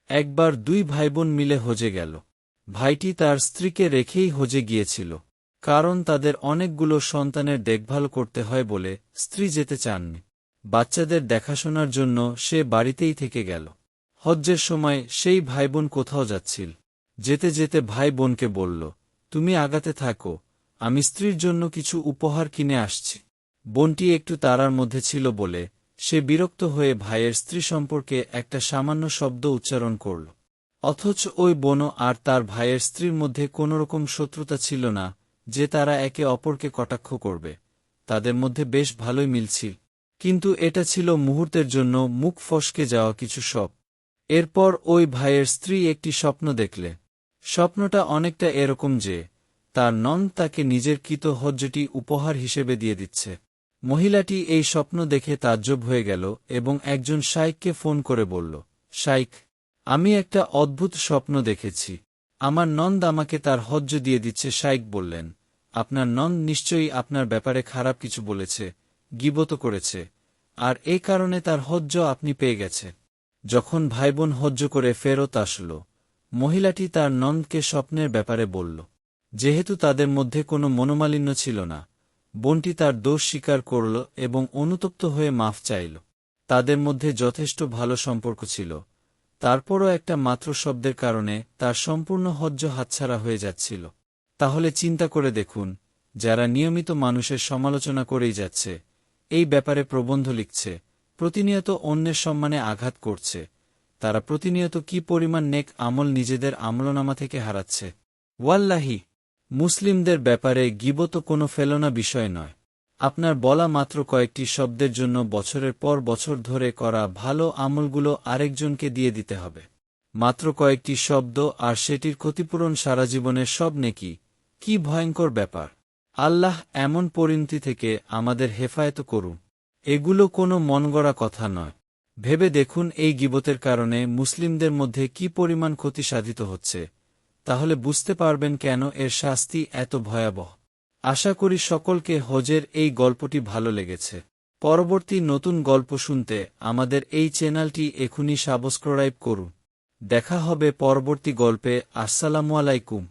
একবার দুই ভাইবোন মিলে হজে গেল। ভাইটি তার স্ত্রীকে রেখেই হজে গিয়েছিল, কারণ তাদের অনেকগুলো সন্তানের দেখভাল করতে হয় বলে স্ত্রী যেতে চাননি। বাচ্চাদের দেখাশোনার জন্য সে বাড়িতেই থেকে গেল। হজ্জের সময় সেই ভাইবোন কোথাও যাচ্ছিল। যেতে যেতে ভাই বোনকে বলল, তুমি আগাতে থাকো, আমি স্ত্রীর জন্য কিছু উপহার কিনে আসছি। বোনটি একটু তাড়ার মধ্যে ছিল বলে সে বিরক্ত হয়ে ভাইয়ের স্ত্রী সম্পর্কে একটা সামান্য শব্দ উচ্চারণ করল। অথচ ওই বোনও আর তার ভাইয়ের স্ত্রীর মধ্যে কোনোরকম শত্রুতা ছিল না যে তারা একে অপরকে কটাক্ষ করবে। তাদের মধ্যে বেশ ভালোই মিলছিল, কিন্তু এটা ছিল মুহূর্তের জন্য মুখ ফসকে যাওয়া কিছু সব। এরপর ওই ভাইয়ের স্ত্রী একটি স্বপ্ন দেখলে। স্বপ্নটা অনেকটা এরকম যে তার ননদ তাকে নিজের কৃত হজ্জটি উপহার হিসেবে দিয়ে দিচ্ছে। মহিলাটি এই স্বপ্ন দেখে তাজ্জব হয়ে গেল এবং একজন শাইখকে ফোন করে বলল, শাইখ, আমি একটা অদ্ভুত স্বপ্ন দেখেছি। আমার ননদ আমাকে তার হজ্জ দিয়ে দিচ্ছে। শাইখ বললেন, আপনার ননদ নিশ্চয়ই আপনার ব্যাপারে খারাপ কিছু বলেছে, গীবত করেছে, আর এই কারণে তার হজ্জ আপনি পেয়ে গেছে। যখন ভাইবোন হজ্জ করে ফেরত আসল, মহিলাটি তার ননদকে স্বপ্নের ব্যাপারে বলল। যেহেতু তাদের মধ্যে কোনো মনোমালিন্য ছিল না, বোনটি তার দোষ স্বীকার করল এবং অনুতপ্ত হয়ে মাফ চাইল। তাদের মধ্যে যথেষ্ট ভালো সম্পর্ক ছিল, তারপরও একটা মাত্র শব্দের কারণে তার সম্পূর্ণ হজ্জ হাতছাড়া হয়ে যাচ্ছিল। তাহলে চিন্তা করে দেখুন, যারা নিয়মিত মানুষের সমালোচনা করেই যাচ্ছে, এই ব্যাপারে প্রবন্ধ লিখছে, প্রতিনিয়ত অন্যের সম্মানে আঘাত করছে, তারা প্রতিনিয়ত কি পরিমাণ নেক আমল নিজেদের আমলনামা থেকে হারাচ্ছে। ওয়াল্লাহি, মুসলিমদের ব্যাপারে গীবত কোনো ফেলনা বিষয় নয়। আপনার বলা মাত্র কয়েকটি শব্দের জন্য বছরের পর বছর ধরে করা ভালো আমলগুলো আরেকজনকে দিয়ে দিতে হবে। মাত্র কয়েকটি শব্দ, আর সেটির ক্ষতিপূরণ সারা জীবনের সব নেকি। কি ভয়ঙ্কর ব্যাপার! আল্লাহ এমন পরিণতি থেকে আমাদের হেফায়েত করুন। এগুলো কোনো মনগড়া কথা নয়। ভেবে দেখুন, এই গীবতের কারণে মুসলিমদের মধ্যে কি পরিমাণ ক্ষতি সাধিত হচ্ছে, তাহলে বুঝতে পারবেন কেন এর শাস্তি এত ভয়াবহ। আশা করি সকলকে হজের এই গল্পটি ভালো লেগেছে। পরবর্তী নতুন গল্প শুনতে আমাদের এই চ্যানেলটি এখনই সাবস্ক্রাইব করুন। দেখা হবে পরবর্তী গল্পে। আসসালামু আলাইকুম।